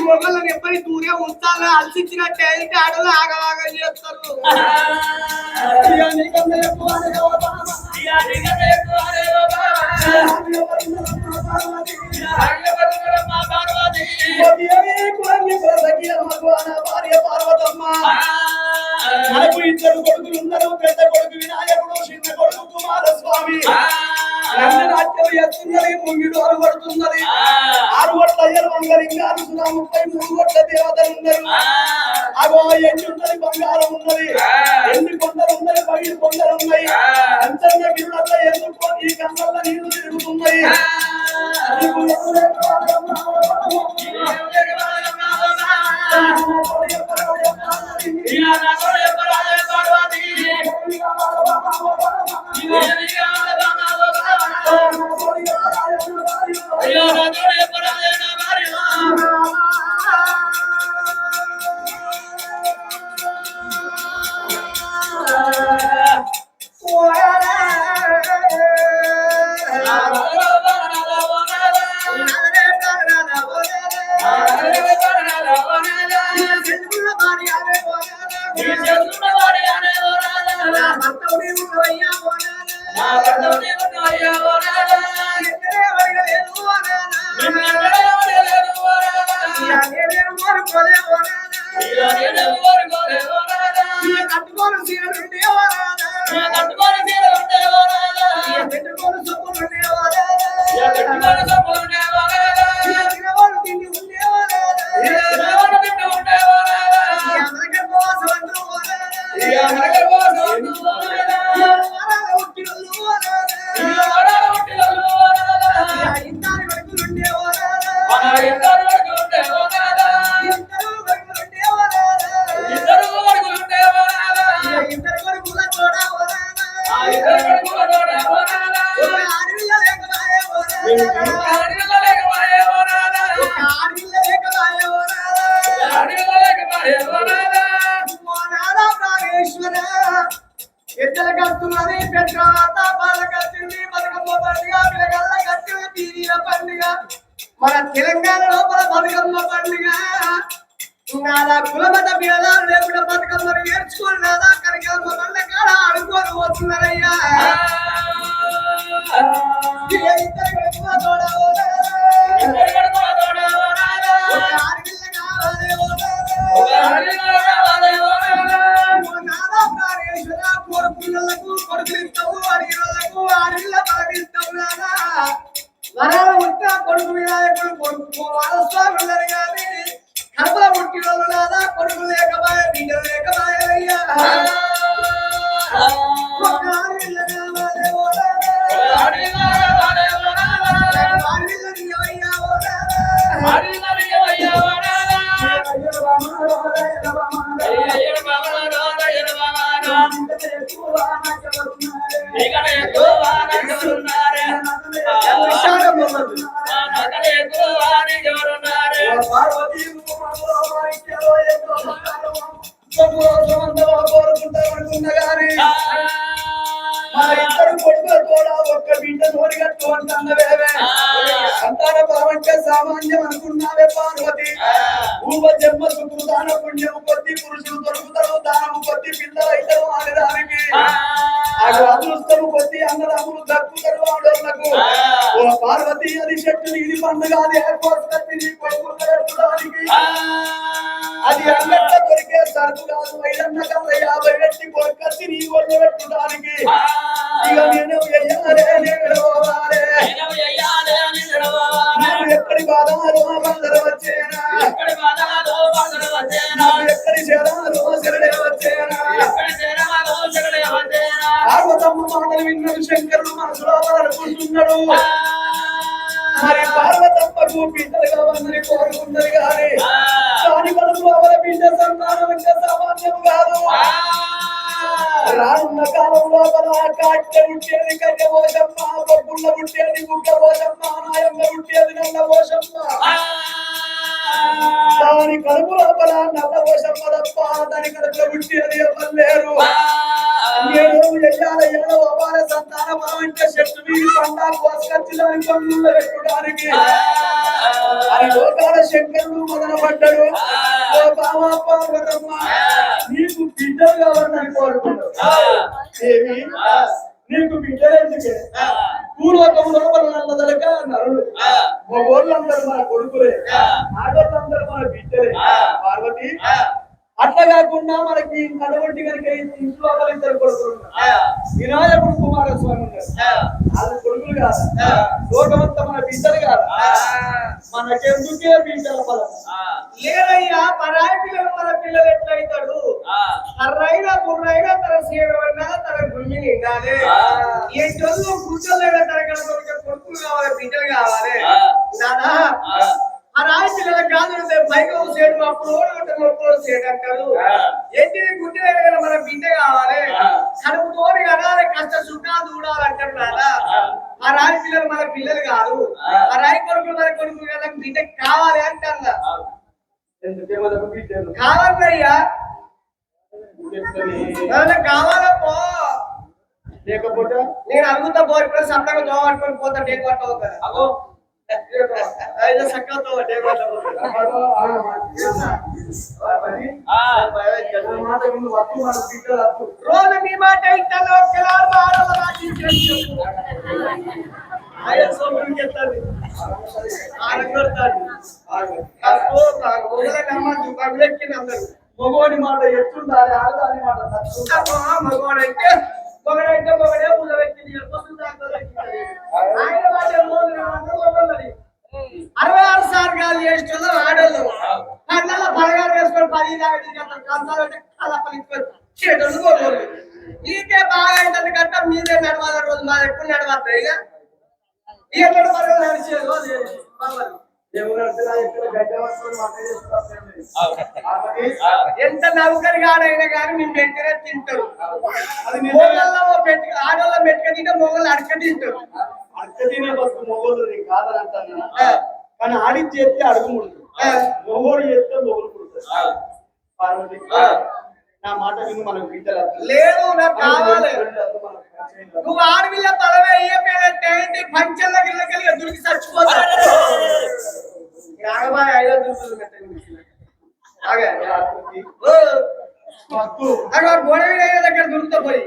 మొగలను ఎప్పటి దూరే ఉంచాలని అలసించినట్టే ఆడలు ఆగవాగా చేస్తారు. మనకు ఇద్దరు కొడుకులు ఉన్నారు. పెద్ద కొడుకు వినాయకుడు, చిన్న కొడుకు కుమారస్వామి. నాట్యం చేస్తున్నది, ముంగిడు అరుపడుతున్నది. 6 కోట్ల అయ్యలు వంగలింగారు, 33 కోట్ల దేవతలు ఉన్నారు. అగో ఎండు ఉన్నది, బంగారం ఉన్నది, ఎండు కొండలు ఉన్నది, పగిలి కొండలు ఉన్నాయి. అంతర్య గిరులలో ఎందుకొని ఈ కళ్ళ నీళ్లు తిరుగుతున్నాయి. మన తెలంగాణలో బతుకమ్మ పండుగ నాదా కులమత భేదాలు లేకుండా బతుకమ్మను నేర్చుకోని నాదా కనకమ్మ బండ కాడ ఆడుకోని పోతున్నారయ్యా. కొడుకులిస్తావు, అడిగినకు ఆడిళ్ళ పలకిస్తావు నాదా. వరాలు ఉంటే కొడుకు వినాయకుడు, కొడుకు వారస్వామి ఉన్నారు కానీ కడపల పుట్టిన వాళ్ళు నాదా కొడుకు లేకబాయ, బిడ్డలు లేకబాయయ్యా. పార్వతీ కోరుకుంటా గాని మా ఇద్దరు కొడుకుల కూడా ఒక్క బిడ్డ తోడిగట్టు అంటున్నవేవే సంతాన భావంటే సామాన్యం అనుకున్నావే పార్వతి పూర్వ జన్మ సుకృతాన పుణ్యం కొద్ది పురుషులు దొరుకుతారు దానము కొద్ది పిల్లలు అయితారు ఆడడానికి అదృష్టము కొద్ది అన్నదమ్ములు దక్కుతారు ఆడోళ్లకు ఓ పార్వతి అది చెట్టు నీది పండుగ అది ఏర్పడుతుంది నీ కొడుకులు దొరకడానికి అది అన్నట్ల దొరికే సరుకు కాదు 550 పెట్టి కొడుకొచ్చి నీ ఒళ్ళు పెట్టుడానికి ఇక నేను ఎక్కడి బాధాలు బందరు వచ్చేనా ఎక్కడి శరాలు శరడే వచ్చేనా పార్వతమ్మ మాటలు విన్నాడు శంకరుడు మనసులో అనుకుంటున్నాడు మరి పార్వతమ్మకు బిడ్డలు కావాలని కోరుకున్నది కానీ దాని కడుపు అవల బిడ్డ సంతానం అంటే సామాన్యం కాదు రానున్న కాలం లోపల కాట్ల పుట్టేది కన్య పోషమ్మ బొబ్బుళ్ళ పుట్టేది గుడ్డ పోషమ్మ నాయమ్మ పుట్టేది నల్ల పోషమ్మ దాని కడుపు లోపల నల్ల పోషమ్మ తప్ప దాని కడుపులో పుట్టేది ఎవరు లేరు సంతానం అంటే చెట్టు మీద పండా కోసుకొచ్చి దాని పనులు పెట్టడానికి అని లోకాల శంకరుడు మొదలుపడ్డాడు ఓ బాబా పార్వతమ్మ నీకు బిడ్డలు కావాలని కోరుకున్నాడు దేవి నీకు బిడ్డలు ఎందుకే పూర్వకం లోపల నల్లదలక నరుడు మగోళ్ళందరూ మన కొడుకులే ఆడోళ్ళందరూ మన బిడ్డలే పార్వతి అట్లా కాకుండా మనకి నడవంటి కనుక ఇంట్లో ఇద్దరు కొడుకులు వినాయకుడు కుమారస్వామి ఉన్నారు వాళ్ళు కొడుకులు కాదు లోకమంతా మన బిడ్డలు కాదు మనకెందుకే బిడ్డల బలం లేదయ్యా పరాయి పిల్లలు మన పిల్లలు ఎట్లయితాడు అర్రైనా బుర్రైనా తన సేవైనా తన భూమి నిండాలి ఏ చదువు కూర్చోలేదా తన కొడుకులు కావాలి బిడ్డలు కావాలి నానా ఆ రాయి పిల్లల కాదు పైగా సేడు అప్పుడు సేడు అంటారు ఏంటి గుడ్డి మన బిడ్డ కావాలి కడుపు తోడి అనాలి కష్ట సుఖాలు చూడాలంటారు నాదా ఆ రాయి పిల్లలు మన పిల్లలు కాదు ఆ రాయి కొడుకులు మన కొడుకులు కదా బిడ్డ కావాలి అంటారు కావాలయ్యా కావాలపో లేకపోతే నేను అడుగుతా పోయి సొంతంగా దోవట్టుకొని పోతా డేక్ పట్టవు కదా అగో రోజు మీ మాట ఇంట్లో మగోడి మాట ఎట్లుండాలి ఆడదాని మాట మగోడంటే మొగడంటే మొగడే పూజ వ్యక్తి 66 సార్గాలు చేసిన ఆడోళ్ళు కళ్ళ పడగాలు వేసుకొని 10 కంచాలు కళ్ళ పలిపోయి నీకే బాగా అవుతుంది కట్ట మీదే నడవాలి రోజు మాది ఎప్పుడు నడవాలి ఇక ఎక్కడ పడగ నడిచేది ఎంత నౌకరిగాడైనా కానీ మేము వెంటనే తింటారు మొగల్లో పెట్టి ఆడోళ్ళ మెట్టుక తింటే మొగలు అడక తింటారు అడక తినే వస్తు మొగోళ్ళు కాదని అంటాను కానీ ఆడికి చేస్తే అడుగు ముడుతుంది మొగోడు చేస్తే మొగలు పుడుతుంది పార్వతి నా మాట విని మనకు బిడ్డలు లేదు నాకు కావాలి నువ్వు ఆడపిల్ల తలవే అయ్యపోయినట్టే పంచల్ల గిల్లకెళ్ళి దురికి చచ్చిపోతాడు గోడవి దగ్గర దొరుకుతా పోయి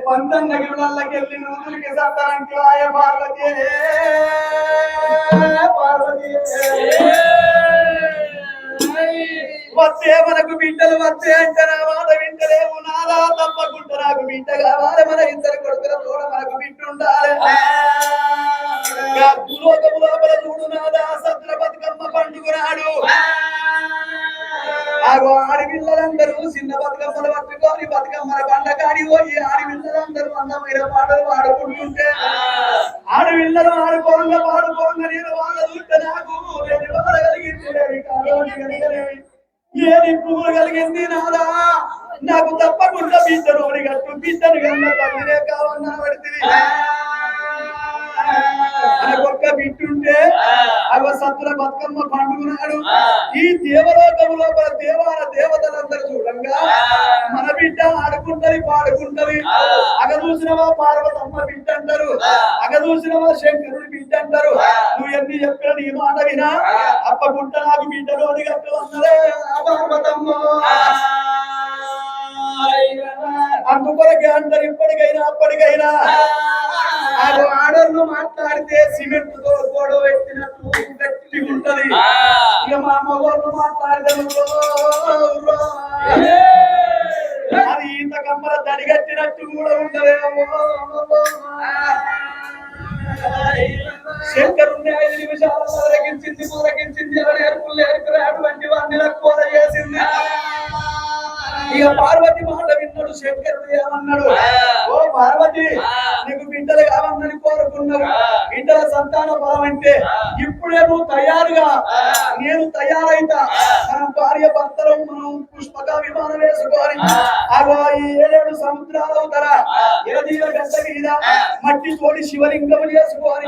పంతం నగిళ్ళకి వెళ్ళి నూతులకి సత్తానికి ఆయ పార్వతి పార్వతి వస్తే మనకు బిడ్డలు వస్తే అంటే నా మాట వింటలేము నారా తప్పకుండా నాకు బిడ్డ కావాలి మన ఇద్దరు కొడుకుల తోడ మనకు బిడ్డ ఉండాలి భూలోకము లోపల చూడు నాదా సత్ర బతుకమ్మ పండుగ నాడు ఆడపిల్లలందరూ చిన్న బతుకమ్మలు పట్టుకొని బతుకమ్మల పండగాడి పోయి ఆడపిల్లలందరూ అందమైన పాటలు పాడుకుంటుంటే ఆడపిల్లలు ఆడుకోంగా పాడుకోంగా నేను వాళ్ళ చూస్తే నాకు ఏది పువ్వులు కలిగింది నాదా నాకు తప్పకుండా బిడ్డను గట్టు బిడ్డను కన్నా తల్లినే కావన్నా పడుతుంది బిట్టుంటే అవ సత్తుల బతుకమ్మ పండుగనాడు ఈ దేవలోకము లోపల దేవాల దేవతలందరూ చూడంగా మన బిడ్డ ఆడుకుంటది పాడుకుంటది అగ చూసినవా పార్వతమ్మ బిడ్డ అంటారు అగ చూసినవా శంకరుడి బిడ్డ అంటారు నువ్వు ఎన్ని చెప్పిన నీ మాట వినా అప్పగుంట నాకు బిడ్డలోని గట్టు అన్నదే పార్వతమ్మ అందుకొరకే అంటారు ఇప్పటికైనా అప్పటికైనా ఆడోళ్ళు మాట్లాడితే సిమెంట్ తో గోడవ ఎత్తినట్టు గట్టి ఉంటది ఇక మా మగోళ్ళు మాట్లాడితే అది ఇంత కమ్మల దడిగట్టినట్టు కూడా ఉంటదేమో శంకరుణ్ణి 5 నిమిషాలు మొదలగించింది అటువంటి వాడిని కూర చేసింది ఇక పార్వతి మాట విన్నాడు శంకరుడు ఏమన్నాడు ఓ పార్వతి నీకు బిడ్డలు కావాలని కోరుకున్నావు బిడ్డల సంతాన బలం అంటే ఇప్పుడే నువ్వు తయారుగా నేను తయారైతా మనం భార్య భర్తలు మనం పుష్పక విమానం వేసుకోవాలి అగో ఈ 7 సముద్రాల అవతల ఎరదీల గంట మీద మట్టి తోడి శివలింగం చేసుకోవాలి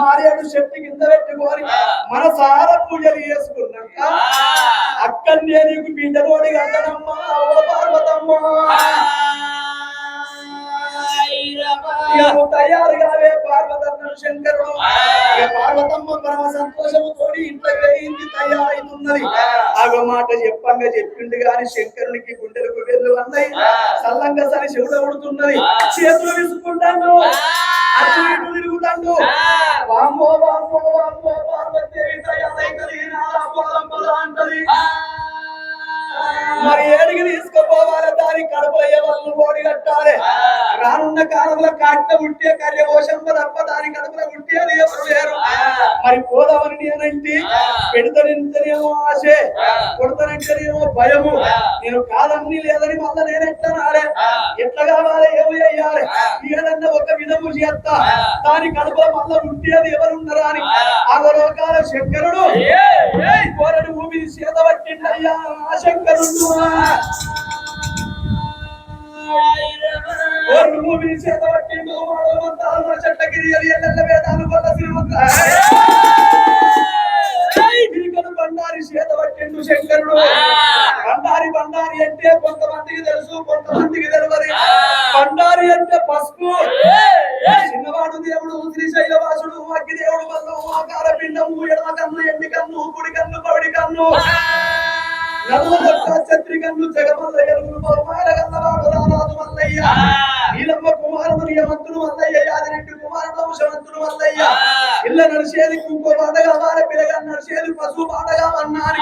మారేడు చెట్టు కింద పెట్టుకోవాలి మన సార పూజలు చేసుకున్నాక అక్కడనే నీకు బిడ్డలోని గంటనమ్మా పార్వతమ్మ తయారుగావే పార్వతమ్మ శంకరుడు పార్వతమ్మ పరమ సంతోషముతో ఇంట్లో వేయింది తయారైతున్నది ఆగో మాట చెప్పంగా చెప్పిండు గాని శంకరునికి గుండెలకు వెళ్ళు అన్నాయి సల్లంగా సరి శివుడు ఉడుతున్నది చేతులు విసుకుంటాను అటు ఇటు తిరుగుతాడు వామ్మో వామ్మో వామ్మో పార్వతీదేవి తయారైతది అంటది మరి ఏడికి తీసుకుపోవాలి దాని కడపయ్య వాళ్ళు ఓడి కట్టాలి రానున్న కాలంలో కాట్ల ఉంటే కర్యకోశం తప్ప దాని కడుపులో ఉంటే అది ఎవరు లేరు మరి పోదామని నేనంటే పెడతానంటేనేమో ఆశే కొడతానంటేనేమో భయము నేను కాదని లేదని మళ్ళా నేనెట్లా రాలే ఎట్లా కావాలి ఏమి అయ్యాలి ఏదన్నా ఒక విధము చేస్తా దాని కడుపులో మళ్ళా ఉంటే అది ఎవరున్నారా అని ఆ లోకాల శంకరుడు కోరడు భూమిని చేత పట్టిండయ్యా ఆ శంకరుడు భూమిని చేత పట్టిండు చెట్టగిరి ఎల్ల వేదాలు బండారి చేత పట్టిండు శంకరుడు బండారి అంటే కొంతమందికి తెలుసు కొంతమందికి తెలియదు బండారి అంటే పసుపు చిన్నవాడు దేవుడు శ్రీశైలవాసుడు అగ్గి దేవుడు వల్ల ఆకార పిండము ఎడమ కన్ను ఎండి కన్ను కుడి కన్ను పవిడి కన్ను ఛత్రికన్ను జగమల్ల ఎలుగులు బహుమాన కన్నవాడు రారాజు మల్లయ్య నీలమ్మ కుమారుడు నియమంతుడు మల్లయ్య యాదిరెడ్డి కుమారుడు వంశవంతుడు మల్లయ్య ఇళ్ళ నడిచేది కుంకో పాటగా వారి పిల్లగా నడిచేది పశువు పాటగా అన్నారు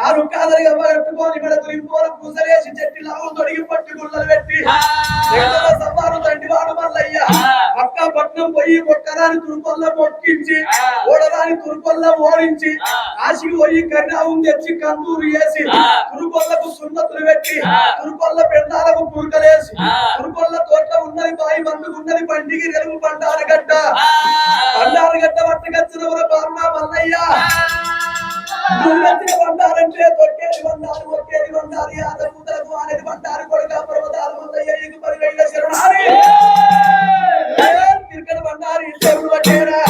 కారు కాదరిగా పట్టుకొని మెడకు ఇంపోలు పూసలేసి చెట్టి లావు తొడిగి పట్టి గుళ్ళలు పెట్టి సవారు తండ్రివాడు మల్లయ్య అక్క పట్నం పోయి ఒక్కదాని తురుకొల్ల మొక్కించి ఓడదాని తురుకొల్ల ఓడించి కాశీకి పోయి కర్ణావం తెచ్చి కందూరు వేసి తురుకొల్లకు సున్నతులు పెట్టి తురుకొల్ల పెండాలకు పురుకలేసి తురుకొల్ల తోట ఉన్నది బాయి బందుకున్నది బండికి తెలుగు బండారగడ్డ పట్టుకొచ్చినవరు బారునా మల్లయ్య బండారంటే తొక్కేది బండారు ఒక్కేది బండారు యాదవులకు అనేది బండారు కొడుక పర్వతాలు మల్లయ్య ఎగు పరిగైన శరణారి క్రికెట్ బండారి చెరువు పట్టేరా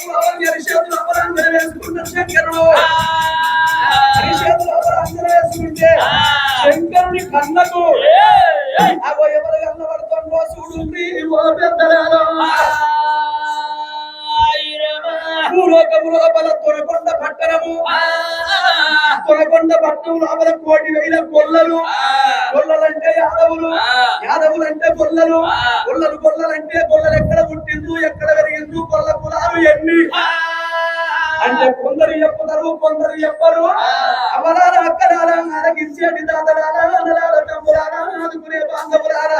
కొడుకు అరిచేతులు అపరాంగన వేసుకున్న శంకరుడు అరిచేతులు అపరాంగన వేసుకుంటే శంకరుని కన్నకు అగో ఎవరు కన్నబడుతుండో చూడు పెద్దరాలో భూలోకము లోపల తొనకొండ పట్టణము తొనకొండ పట్టణం లోపల 1,000,000 గొల్లలు గొల్లలంటే యాదవులంటే గొల్లలు గొల్లలంటే గొల్లలు ఎక్కడ పుట్టిందు ఎక్కడ పెరిగిందు గొల్ల కులాలు ఎన్ని అంటే కొందరు చెప్పుతారు కొందరు చెప్పరు అవలాల అక్కడాల అరగించేటి దాతలాల అనలాల తమ్ములాల ఆదుకునే బాంధవులాల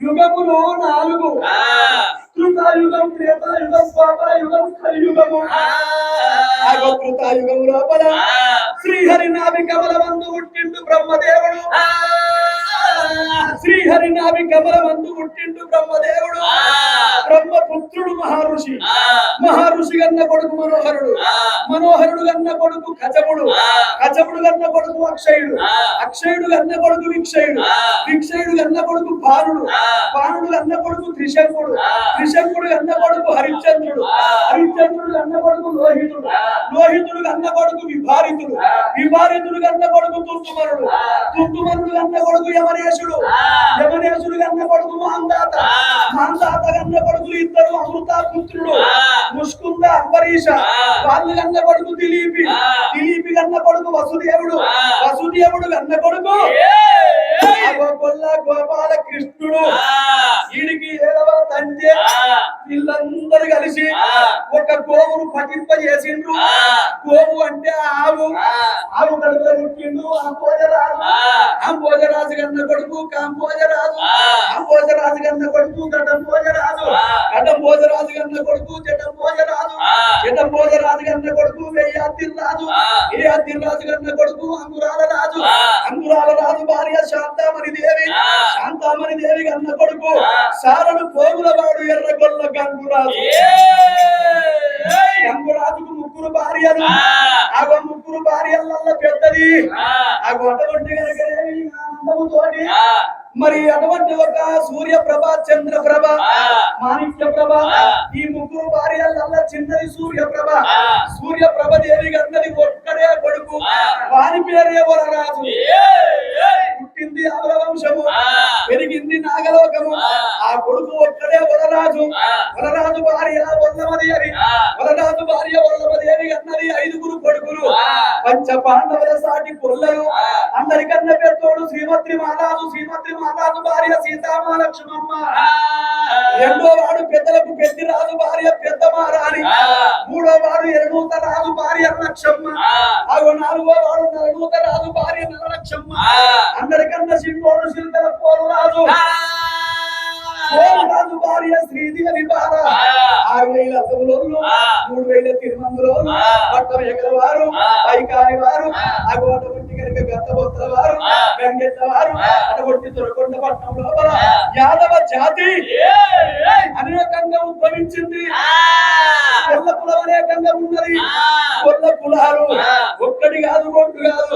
యుగములు 4 కృతాయుగం త్రేతాయుగం ద్వాపరయుగం కలియుగము కృతాయుగం లోపల శ్రీహరి నాభి కమల మందు పుట్టిండు బ్రహ్మదేవుడు శ్రీహరి నాభి కమల మందు పుట్టిండు బ్రహ్మదేవుడు బ్రహ్మపుత్రుడు మహర్షి గన్న కొడుకు మనోహరుడు గన్న కొడుకు కచముడు గన్న కొడుకు అక్షయుడు గన్న కొడుకు విక్షయుడు గన్న కొడుకు బాణుడు గన్న కొడుకు త్రిశంకుడు గన్న కొడుకు హరిశ్చంద్రుడు గన్న కొడుకు లోహితుడు గన్న కొడుకు విభారితుడు గన్న కొడుకు తుంతుమరుడు గన్న కొడుకు యమనేశుడు గన్న కొడుకు మాందాత గన్న కొడుకు ఇద్దరు అమృత పుత్రుడు ముష్కుంద అంబరీష వాళ్ళు గన్న కొడుకు దిలీపి గన్న కొడుకు వసుదేవుడు గన్న కొడుకు గోపాల కృష్ణుడు వీడికి 7వ తండ్రి వీళ్ళందరూ కలిసి ఒక గోవును పఠింపజేసిండ్రు గోవు అంటే ఆవు కడుపులో పుట్టిండు అంబోజరాజు గన్న కొడుకు అంబోజరాజు గన్న కొడుకు గడ్డంబోజరాజు గన్న కొడుకు జటంబోజరాజు గన్న కొడుకు వేయాతిరాజు గన్న కొడుకు అంగురాల రాజు భార్య శాంతామణి దేవి గన్న కొడుకు సారడు పోగులవాడు ఎర్రగొల్ల గంగురాజుకు 3 భార్యలు ముగ్గురు భార్యల పెద్దది అటువంటి ఆనందముతోటి మరి అటువంటి ఒక సూర్యప్రభ చంద్రప్రభ మాణిక్యప్రభ ఈ 3 భార్యల చిన్నది సూర్యప్రభ దేవి గన్నది ఒక్కడే కొడుకు వారి పేరే వరరాజు పుట్టింది ఆవుల వంశము పెరిగింది నాగలోకము ఆ కొడుకు ఒక్కడే వరరాజు భార్య వల్లమదేవి అన్నది 5 కొడుకులు పంచ పాండవుల సాటి కొల్లలు అందరికన్నా పెద్దోడు శ్రీమతి మహారాజు భార్య సీతామహాలక్ష్మమ్మ రెండో వాడు పెద్దలకు పెద్దిరాజు భార్య పెద్ద మహారాణి మూడో వాడు ఎరనూత రాజు భార్య లక్ష్మమ్మ నాలుగో వాడు నరనూత రాజు భార్య నరలక్ష్మమ్మ అందరికన్నా సింగోడు సిరితల పోరు రాజు భార్య శ్రీదేవి 6,000 అసములోళ్ళు 3,000 తిరుమందులో పట్టం ఎగరవారు పైకాని వారు అగోట ఒట్టి కనుక గత్తబొత్తల వారు గంగెట్ల వారు అటువంటి తొరకొండ పట్టణం లోపల యాదవ జాతి అనేకంగా ఉద్భవించింది కొల్ల కులం అనేకంగా ఉన్నది కొల్ల కులాలు ఒక్కటి కాదు 2 కాదు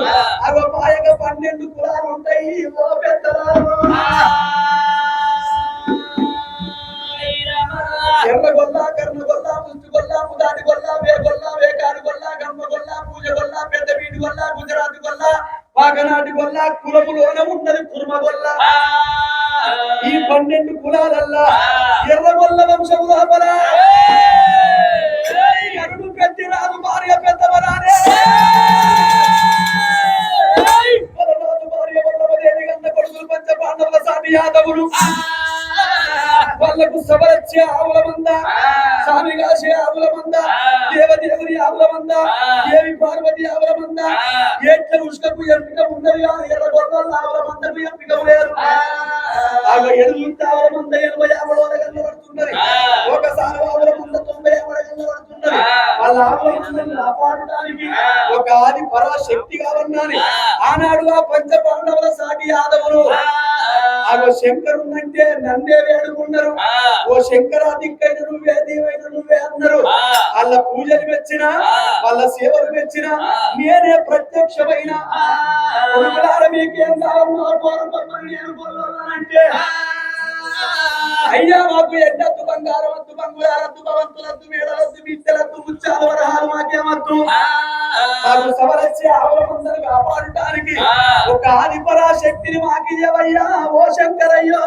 అగపాయగా 12 కులాలు ఉంటాయి పెద్దలారు ఎర్ర గొల్ల కర్ణ గొల్ల ముచ్చు గొల్ల ముదాని గొల్ల వేకాడు గొల్ల గమ్మ గొల్ల పూజ గొల్ల పెద్ద వీటి గొల్ల గుజరాత్ గొల్ల పాకనాటి గొల్ల కులములోనే ఉన్నది కుర్మ గొల్ల ఈ 12 కులాలల్లా ఎర్ర గొల్ల వంశము లోపల అరుడు పెద్దిరాజు భార్య పెద్దవరానే భార్య వల్లభదేవి గన్న కొడుకులు పంచ పాండవుల సాటి యాదవులు వాళ్ళకు సవరచ్చే ఆవుల మంద స్వామి కాసే ఆవుల మంద దేవదేవుని ఆవుల మంద దేవి పార్వతి ఆవుల మంద ఏట్ల ఉష్కకు ఎంపిక ఉన్నది ఎర్ర గొర్రెల ఆవుల మందకు ఎంపిక లేదు ఎడుగుంట ఆవుల మంద 80 ఆవుల కనబడుతున్నది ఒకసారి ఆవుల మంద 90 ఆవుల కనబడుతున్నది వాళ్ళ ఆవుల మందని కాపాడటానికి ఒక ఆది పరాశక్తి కావన్నాని ఆనాడు ఆ పంచ పాండవుల సాటి యాదవులు శంకరునంటే నన్నే వేడుకున్నారు ఓ శంకరాదిక్కైన నువ్వే దేవైన నువ్వే అన్నారు వాళ్ళ పూజలు మెచ్చిన వాళ్ళ సేవలు మెచ్చిన నేనే ప్రత్యక్షమైన మీకేం కావాలంటే అయ్యా మాకు ఎడ్డద్దు బంగారం వద్దు బంగుళారద్దు భవంతులద్దు మేడలద్దు బిడ్డలద్దు ముచ్చాలు వరహాలు మాకేమద్దు మాకు సవరచ్చి ఆవుల మందలు కాపాడటానికి ఒక ఆదిపరాశక్తిని మాకు ఇవ్వయ్యా ఓ శంకరయ్యో